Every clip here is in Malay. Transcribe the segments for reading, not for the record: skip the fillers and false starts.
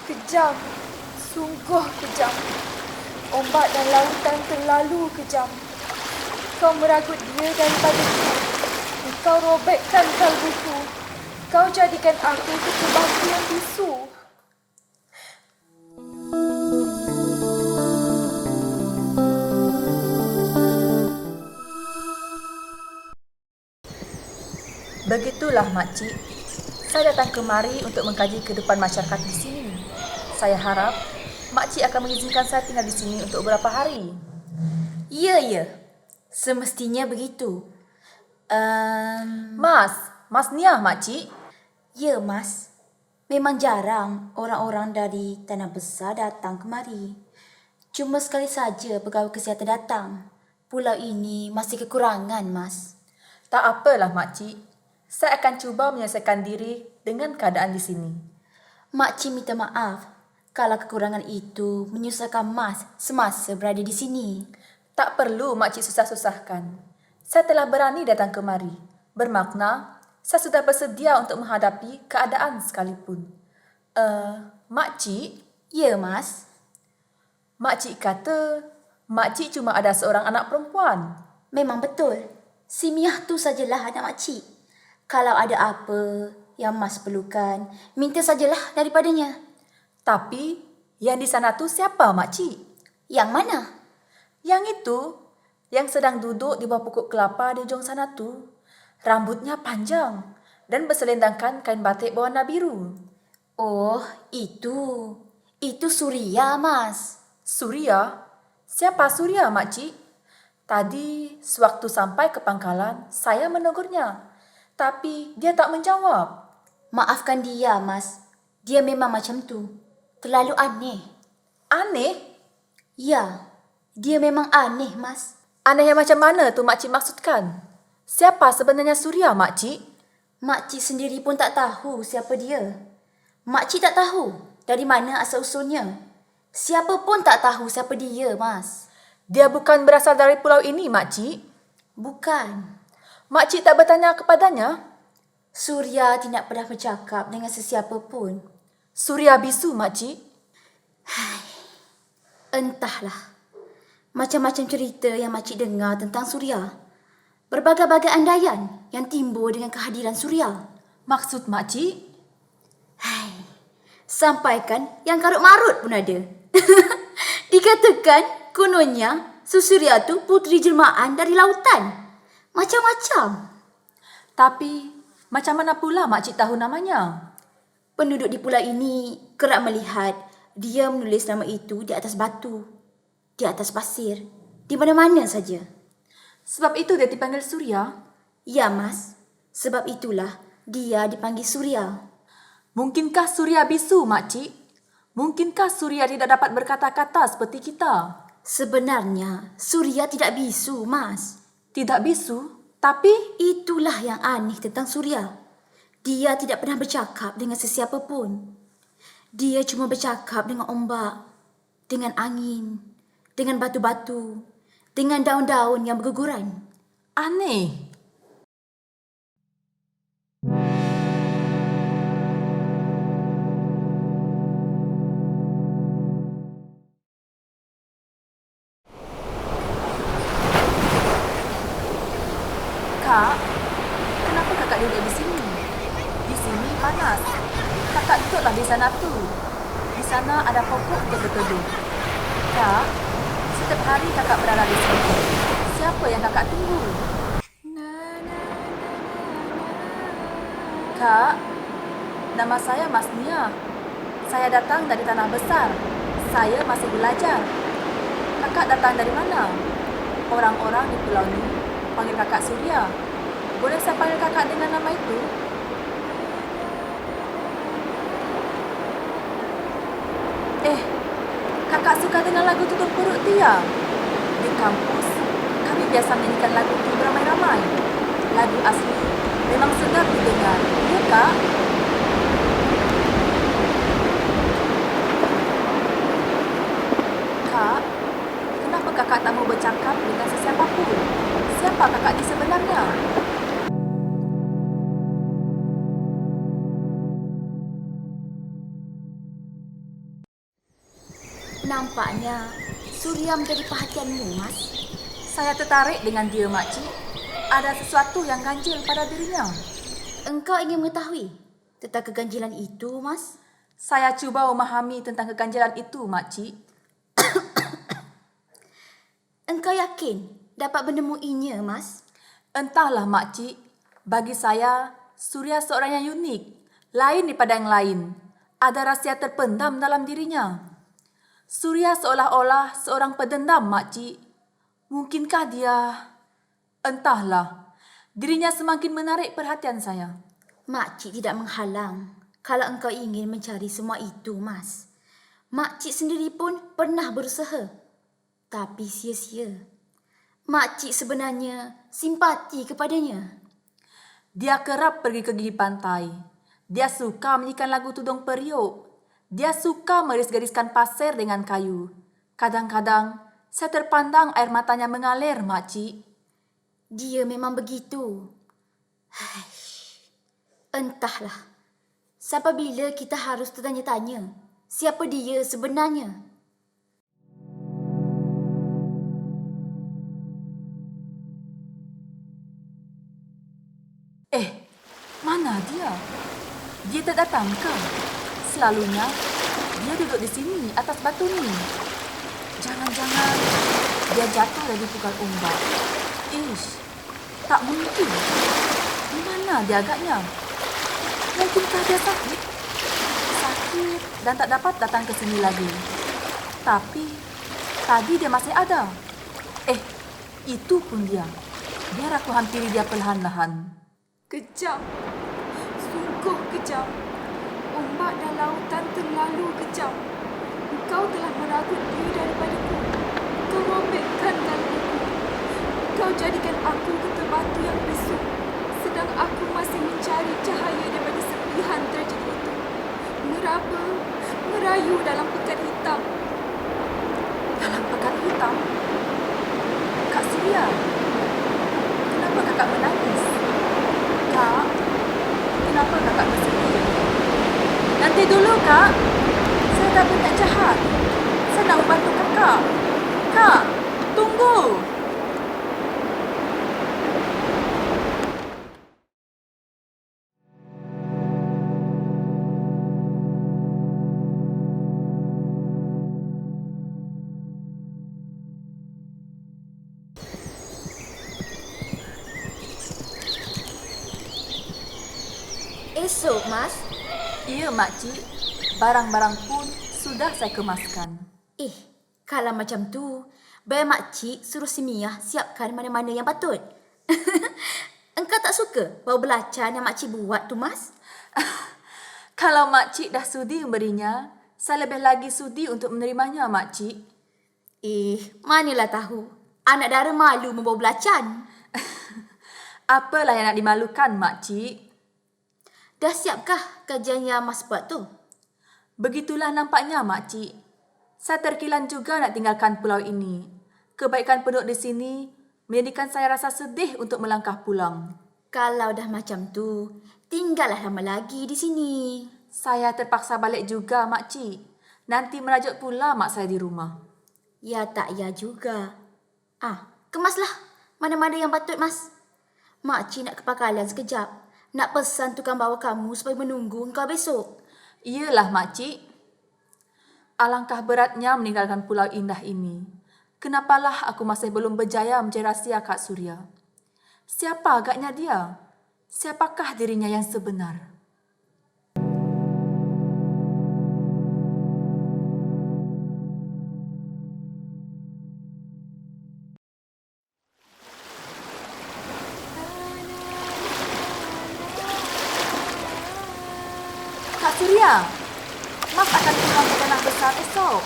Kejam, sungguh kejam. Ombak dan lautan terlalu kejam. Kau meragut dia daripadaku. Kau robekkan kalbuku. Kau jadikan aku kecubatu yang bisu. Begitulah makcik. Saya datang kemari untuk mengkaji kehidupan masyarakat di sini. Saya harap makcik akan mengizinkan saya tinggal di sini untuk beberapa hari. Ya. Semestinya begitu. Mas Nia makcik. Ya, Mas. Memang jarang orang-orang dari Tanah Besar datang kemari. Cuma sekali saja pegawai kesihatan datang. Pulau ini masih kekurangan, Mas. Tak apalah makcik. Saya akan cuba menyelesaikan diri dengan keadaan di sini. Makcik minta maaf kalau kekurangan itu menyusahkan Mas semasa berada di sini. Tak perlu makcik susah-susahkan. Saya telah berani datang kemari. Bermakna, saya sudah bersedia untuk menghadapi keadaan sekalipun. Makcik, Ya, Mas. makcik kata makcik cuma ada seorang anak perempuan. Memang betul. Si Miah tu sajalah anak makcik. Kalau ada apa yang Mas perlukan, minta sajalah daripadanya. Tapi, yang di sana tu siapa makcik? Yang mana? Yang itu, yang sedang duduk di bawah pokok kelapa di ujung sana tu. Rambutnya panjang dan berselendangkan kain batik berwarna biru. Oh, itu. Itu Surya, Mas. Surya? Siapa Surya, makcik? Tadi, sewaktu sampai ke pangkalan, saya menegurnya. Tapi, dia tak menjawab. Maafkan dia, Mas. Dia memang macam tu. Terlalu aneh. Aneh? Ya, dia memang aneh, Mas. Aneh yang macam mana tu makcik maksudkan? Siapa sebenarnya Surya, makcik? Makcik sendiri pun tak tahu siapa dia. Makcik tak tahu dari mana asal-usulnya. Siapa pun tak tahu siapa dia, Mas. Dia bukan berasal dari pulau ini, makcik? Bukan. Makcik tak bertanya kepadanya? Surya tidak pernah bercakap dengan sesiapa pun. Surya bisu, makcik? Entahlah. Macam-macam cerita yang makcik dengar tentang Surya. Berbagai-bagai andaian yang timbul dengan kehadiran Surya. Maksud makcik? Sampaikan yang karut-marut pun ada. Dikatakan kononnya Surya tu puteri jelmaan dari lautan. Macam-macam. Tapi, macam mana pula makcik tahu namanya? Penduduk di pulau ini kerap melihat dia menulis nama itu di atas batu, di atas pasir, di mana-mana saja. Sebab itu dia dipanggil Surya? Ya, Mas. Sebab itulah dia dipanggil Surya. Mungkinkah Surya bisu, makcik? Mungkinkah Surya tidak dapat berkata-kata seperti kita? Sebenarnya Surya tidak bisu, Mas. Tidak bisu, tapi Itulah yang aneh tentang Surya. Dia tidak pernah bercakap dengan sesiapa pun. Dia cuma bercakap dengan ombak, dengan angin, dengan batu-batu, dengan daun-daun yang berguguran. aneh. Kak, kenapa kakak duduk di sini? Di sini panas. Kakak duduklah di sana tu. Di sana ada pokok untuk berteduh. Kak, setiap hari kakak berada di sini. Siapa yang kakak tunggu? Kak, nama saya Mas Nia. Saya datang dari Tanah Besar. Saya masih belajar. Kakak datang dari mana? Orang-orang di pulau ini panggil kakak Surya. Boleh saya panggil kakak dengan nama itu? Kakak suka dengan lagu Tutup Perut Tia? Di kampus, kami biasa menyanyikan lagu itu beramai-ramai. Lagu asli memang sedap didengar, ya kak? Kak, kenapa kakak tak mau bercakap dengan sesiapa pun? Siapa kakak ini sebenarnya? Nampaknya Surya menjadi perhatianmu, Mas. Saya tertarik dengan dia, makcik. Ada sesuatu yang ganjil pada dirinya. Engkau ingin mengetahui tentang keganjilan itu, Mas? Saya cuba memahami tentang keganjilan itu, makcik. Engkau yakin dapat menemuinya, Mas? Entahlah, makcik. Bagi saya, Surya seorang yang unik. Lain daripada yang lain. Ada rahsia terpendam dalam dirinya. Surya seolah-olah seorang pendendam, makcik. Mungkinkah dia... Entahlah. Dirinya semakin menarik perhatian saya. Makcik tidak menghalang kalau engkau ingin mencari semua itu, Mas. Makcik sendiri pun pernah berusaha. Tapi sia-sia. Makcik sebenarnya simpati kepadanya. Dia kerap pergi ke gigi pantai. Dia suka menyanyikan lagu tudung periuk. Dia suka meris-gariskan pasir dengan kayu. Kadang-kadang, saya terpandang air matanya mengalir, makcik. Dia memang begitu. Entahlah. Sampai bila kita harus tertanya-tanya siapa dia sebenarnya? Mana dia? Dia tak datangkah? Selalunya, dia duduk di sini atas batu ni. Jangan-jangan dia jatuh dari pukul ombak. Tak mungkin. Di mana dia agaknya? Mungkinkah dia sakit? Sakit dan tak dapat datang ke sini lagi. Tapi, tadi dia masih ada. Itu pun dia. Biar aku hampiri dia perlahan-lahan. Kejam. Sungguh kejam. Ombak dan lautan terlalu kejam. Engkau telah meragut dia daripadaku. Kau robekkan kalbuku. Kau jadikan aku ketul batu yang bisu. Sedang aku masih mencari cahaya daripada serpihan tragedi itu. Meraba, merayu dalam pekat hitam. Dalam pekat hitam? Kak Surya, kenapa kakak menangis? Kak, kenapa kakak bersedih? Nanti dulu, Kak. Saya tak berniat jahat. Saya nak membantu kakak. Kak, tunggu. Esok, Mas. Iya, makcik. Barang-barang pun sudah saya kemaskan. Kalau macam tu, biar makcik suruh si Mia siapkan mana-mana yang patut. Engkau tak suka bau belacan yang makcik buat tu, Mas? Kalau makcik dah sudi memberinya, saya lebih lagi sudi untuk menerimanya, makcik. Manalah tahu. Anak dara malu membau belacan. Apalah yang nak dimalukan, makcik? Dah siapkah kajian yang Mas buat tu? Begitulah nampaknya, makcik. Saya terkilan juga nak tinggalkan pulau ini. Kebaikan penduduk di sini menjadikan saya rasa sedih untuk melangkah pulang. Kalau dah macam tu, tinggallah lama lagi di sini. Saya terpaksa balik juga, makcik. Nanti merajuk pula mak saya di rumah. Ya tak ya juga. Kemaslah mana-mana yang patut, Mas. Makcik nak ke pangkalan sekejap. Nak pesan tukang bawa kamu supaya menunggu engkau besok. Iyalah, makcik. Alangkah beratnya meninggalkan pulau indah ini. Kenapalah aku masih belum berjaya mencari rahsia Kak Surya? Siapa agaknya dia? Siapakah dirinya yang sebenar? Kak Surya, Mas akan pulang ke tanah besar esok.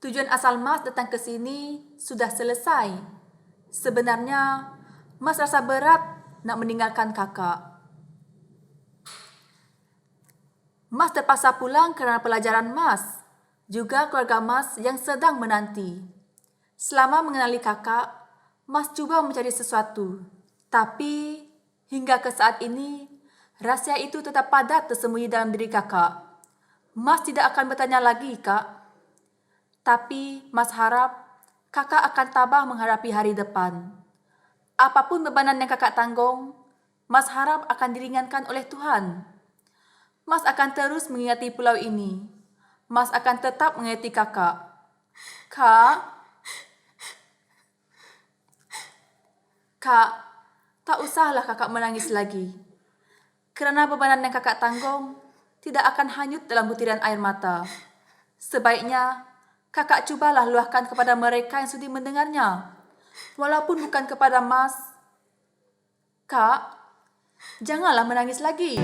Tujuan asal Mas datang ke sini sudah selesai. Sebenarnya, Mas rasa berat nak meninggalkan kakak. Mas terpaksa pulang kerana pelajaran Mas, juga keluarga Mas yang sedang menanti. Selama mengenali kakak, Mas cuba mencari sesuatu. Tapi hingga ke saat ini, rahsia itu tetap padat tersembunyi dalam diri kakak. Mas tidak akan bertanya lagi, Kak. Tapi Mas harap kakak akan tabah menghadapi hari depan. Apapun bebanan yang kakak tanggung, Mas harap akan diringankan oleh Tuhan. Mas akan terus mengingati pulau ini. Mas akan tetap mengingati kakak. Kak, tak usahlah kakak menangis lagi. Kerana bebanan yang kakak tanggung tidak akan hanyut dalam butiran air mata. Sebaiknya kakak cubalah luahkan kepada mereka yang sudi mendengarnya. Walaupun bukan kepada Mas. Kak, janganlah menangis lagi.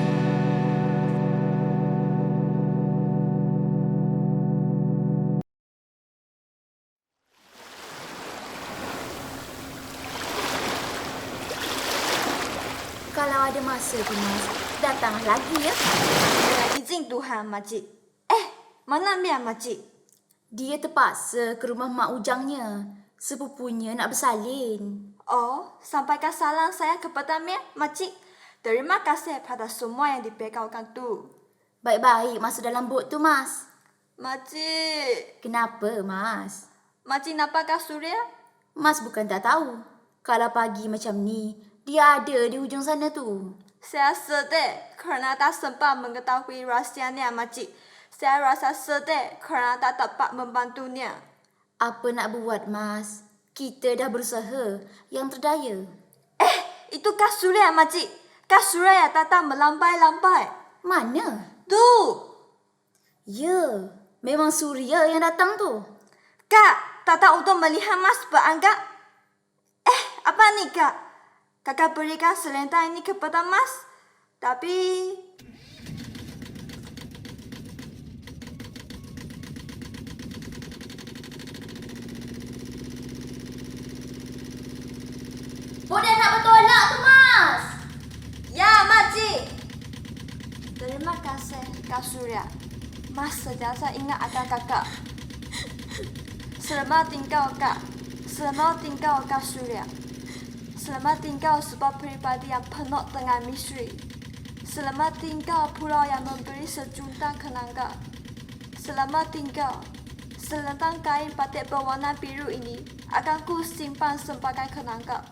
Kalau ada masa tu Mas, datanglah lagi ya. 已经读哈makcik. Mana Mia makcik? Dia terpaksa ke rumah mak ujangnya. Sepupunya nak bersalin. Oh, sampaikan salam saya kepada Mia makcik. Terima kasih pada semua yang diberitahukan tu. Baik-baik masuk dalam bot tu Mas. Makcik, Kenapa Mas? makcik nampakkan Surya? Mas bukan tak tahu. Kalau pagi macam ni, dia ada di hujung sana tu. Saya sedih kerana tak sempat mengetahui rahsianya makcik. Saya rasa sedih kerana tak dapat membantunya. Apa nak buat Mas? Kita dah berusaha yang terdaya. Itu Kak Surya makcik. Kak Surya yang datang melambai-lambai. Mana? Tu, Ya, memang Surya yang datang tu. Kak, datang untuk melihat Mas beranggap. Apa ni Kak? Kakak berikan selendang ini kepada Mas. Tapi Bot dah nak bertolak tu Mas. ya, makcik. Terima kasih, Kak Surya. Mas sentiasa ingat akan kakak. Selamat tinggal, Kak. Selamat tinggal, Kak Surya. Selamat tinggal sebuah pribadi yang penuh dengan misteri. Selamat tinggal pulau yang memberi sejuta kenanga. Selamat tinggal. Selendang kain batik berwarna biru ini akan ku simpan sebagai kenanga.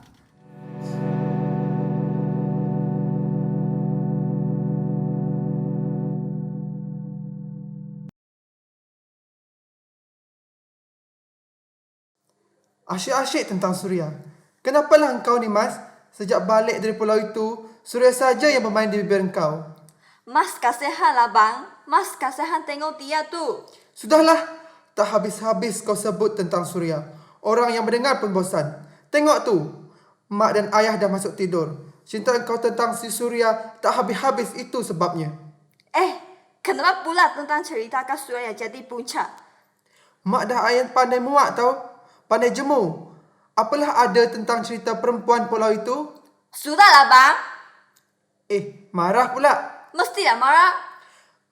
Asyik-asyik tentang Surya. Kenapalah engkau ni Mas? Sejak balik dari pulau itu, Surya saja yang bermain di bibir engkau. Mas kasihan lah bang. Mas kasihan tengok dia tu. Sudahlah, tak habis-habis kau sebut tentang Surya. Orang yang mendengar pun bosan. Tengok tu, mak dan ayah dah masuk tidur. Cinta engkau tentang si Surya tak habis-habis, itu sebabnya. Kenapa pula tentang cerita Kak Surya jadi puncak? Mak dah ayah pandai muak tau. Pandai jemu. Apalah ada tentang cerita perempuan pulau itu? Sudahlah bang. Marah pula. Mestilah marah.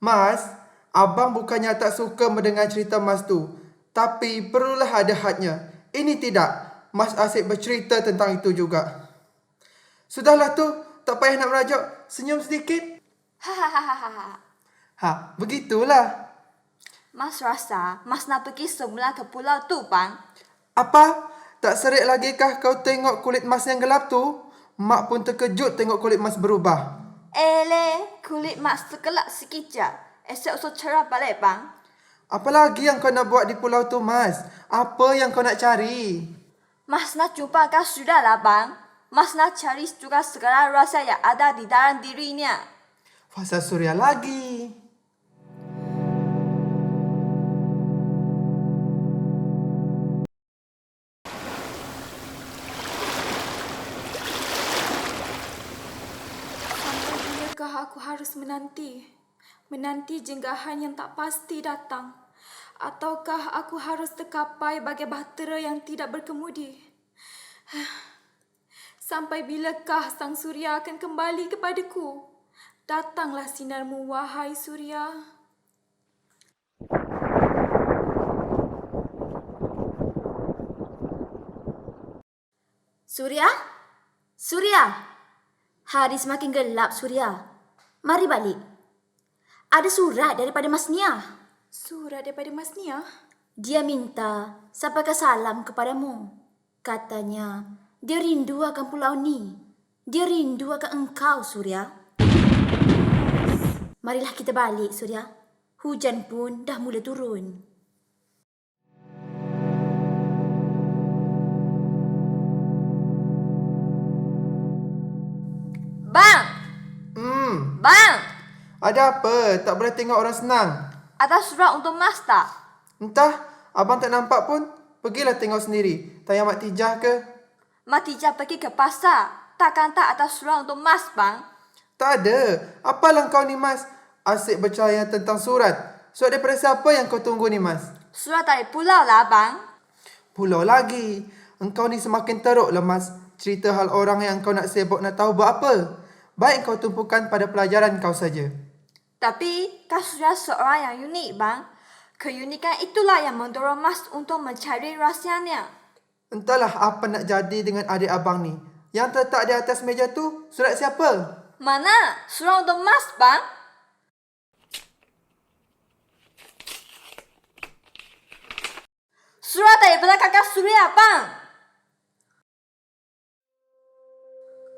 Mas, abang bukannya tak suka mendengar cerita Mas tu. Tapi perlulah ada hadnya. Ini tidak. Mas asyik bercerita tentang itu juga. Sudahlah tu, tak payah nak merajuk. Senyum sedikit. Hahaha. Begitulah. Mas rasa Mas nak pergi semula ke pulau tu bang? Apa? Tak serik lagi kah kau tengok kulit Mas yang gelap tu? Mak pun terkejut tengok kulit Mas berubah. Kulit Mas tergelap sekejap. Esok usah cerah balik bang. Apa lagi yang kau nak buat di pulau tu Mas? Apa yang kau nak cari? Mas nak jumpa Kak Surya lah bang. Mas nak cari juga segala rasa yang ada di dalam dirinya. Fasa Surya lagi. Sampai bilakah aku harus menanti? Menanti jenggahan yang tak pasti datang? Ataukah aku harus terkapai bagai bahtera yang tidak berkemudi? Sampai bilakah sang Surya akan kembali kepadaku? Datanglah sinarmu, wahai Surya. Surya? Surya? Hari semakin gelap, Surya. Mari balik. Ada surat daripada Mas Nia. Surat daripada Mas Nia? Dia minta sampaikan salam kepadamu. Katanya, dia rindu akan pulau ni. Dia rindu akan engkau, Surya. Marilah kita balik, Surya. Hujan pun dah mula turun. Bang! Bang! Ada apa? Tak boleh tengok orang senang. Ada surat untuk Mas tak? Entah, abang tak nampak pun. Pergilah tengok sendiri. Tayang Mak Tijah ke? Mak Tijah pergi ke pasar. Takkan tak ada surat untuk Mas, bang? Tak ada. Apalah kau ni, Mas? Asyik percaya tentang surat. Surat daripada siapa yang kau tunggu ni, Mas? Surat dari pulau lah, bang. Pulau lagi. Engkau ni semakin teruklah, Mas. Cerita hal orang yang kau nak sibuk nak tahu buat apa. Baik kau tumpukan pada pelajaran kau saja. Tapi, kau sudah seorang yang unik, bang. Keunikan itulah yang mendorong Mas untuk mencari rahsianya. Entahlah apa nak jadi dengan adik abang ni. Yang terletak di atas meja tu, surat siapa? Mana? Surat untuk Mas, bang? Surat daripada kakak Surya, bang.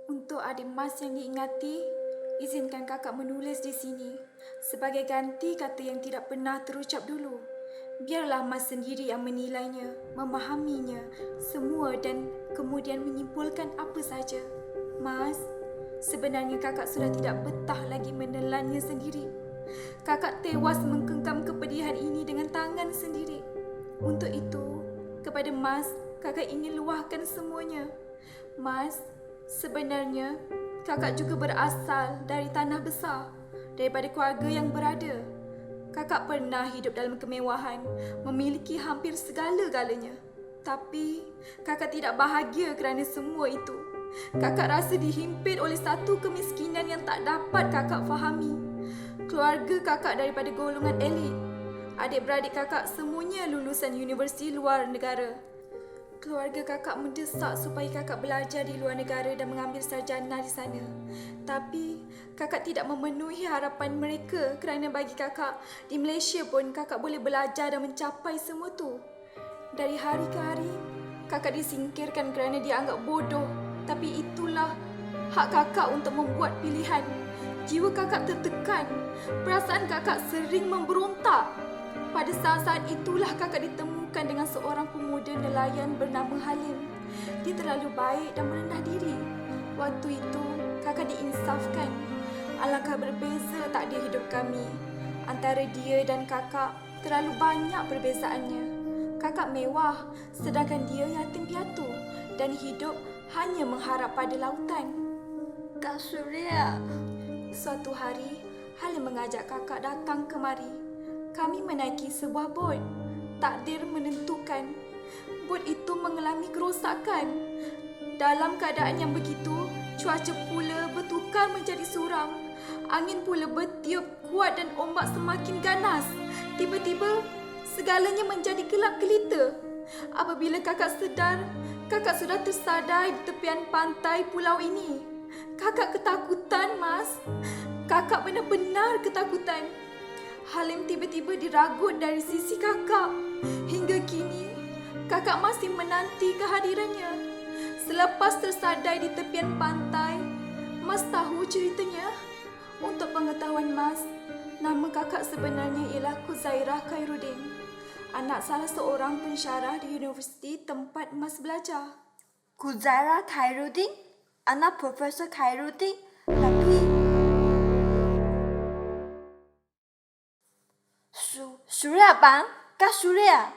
Untuk adik Mas yang diingati, izinkan kakak menulis di sini sebagai ganti kata yang tidak pernah terucap dulu. Biarlah Mas sendiri yang menilainya, memahaminya semua dan kemudian menyimpulkan apa saja. Mas, sebenarnya kakak sudah tidak betah lagi menelannya sendiri. Kakak tewas menggenggam kepedihan ini dengan tangan sendiri. Untuk itu, kepada Mas, kakak ingin luahkan semuanya. Mas, sebenarnya kakak juga berasal dari tanah besar, daripada keluarga yang berada. Kakak pernah hidup dalam kemewahan, memiliki hampir segala-galanya. Tapi, kakak tidak bahagia kerana semua itu. Kakak rasa dihimpit oleh satu kemiskinan yang tak dapat kakak fahami. Keluarga kakak daripada golongan elit. Adik-beradik kakak semuanya lulusan universiti luar negara. Keluarga kakak mendesak supaya kakak belajar di luar negara dan mengambil sarjana di sana. Tapi, kakak tidak memenuhi harapan mereka kerana bagi kakak, di Malaysia pun kakak boleh belajar dan mencapai semua tu. Dari hari ke hari, kakak disingkirkan kerana dianggap bodoh. Tapi itulah hak kakak untuk membuat pilihan. Jiwa kakak tertekan. Perasaan kakak sering memberontak. Pada saat-saat itulah kakak ditemukan dengan seorang pemuda nelayan bernama Halim. Dia terlalu baik dan merendah diri. Waktu itu, kakak diinsafkan. Alangkah berbeza takdir hidup kami. Antara dia dan kakak, terlalu banyak perbezaannya. Kakak mewah, sedangkan dia yatim piatu dan hidup hanya mengharap pada lautan. Kak Surya. Suatu hari, Halim mengajak kakak datang kemari. Kami menaiki sebuah bot. Takdir menentukan. Bot itu mengalami kerosakan. Dalam keadaan yang begitu, cuaca pula bertukar menjadi suram. Angin pula bertiup kuat dan ombak semakin ganas. Tiba-tiba, segalanya menjadi gelap gelita. Apabila kakak sedar, kakak sudah tersadar di tepian pantai pulau ini. Kakak ketakutan, Mas. Kakak benar-benar ketakutan. Halim tiba-tiba diragut dari sisi kakak. Hingga kini, kakak masih menanti kehadirannya. Selepas tersadai di tepian pantai, Mas tahu ceritanya? Untuk pengetahuan Mas, nama kakak sebenarnya ialah Kuzairah Khairuddin, anak salah seorang pensyarah di universiti tempat Mas belajar. Kuzairah Khairuddin? Anak Profesor Khairuddin? Tapi... Surya, bang? Kak Surya.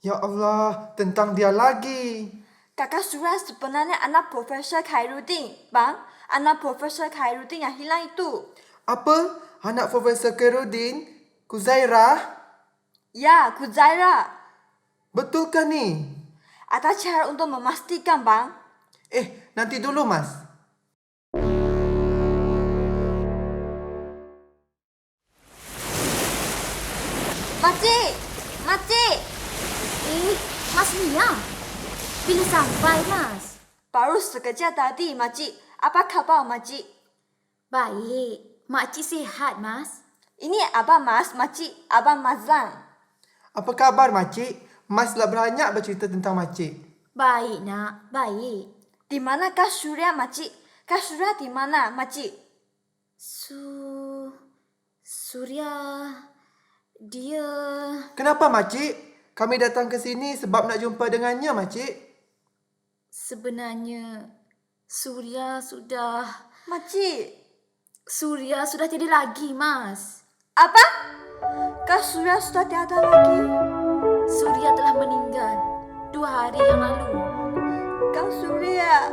Ya Allah, tentang dia lagi. Kakak Surya sebenarnya anak Profesor Khairuddin, bang. Anak Profesor Khairuddin yang hilang itu. Apa? Anak Profesor Khairuddin? Kuzairah? Ya, Kuzairah. Betulkah ni? Ada cara untuk memastikan, bang. Nanti dulu, Mas. Makcik! Makcik! Mas Nia, bila sampai, Mas? Baru sekejap tadi, makcik. Apa khabar, makcik? Baik. Makcik sihat, Mas. Ini Abang Mas, makcik. Abang Mazlan. Apa khabar makcik? Mas lah banyak bercerita tentang makcik. Baik, nak. Baik. Di mana Kak Surya, makcik? Kak Surya di mana, makcik? Surya... Dia... Kenapa makcik? Kami datang ke sini sebab nak jumpa dengannya makcik. Sebenarnya... Surya sudah tiada lagi, Mas. Apa? Kak Surya sudah tiada lagi. Surya telah meninggal 2 hari yang lalu. Kak Surya.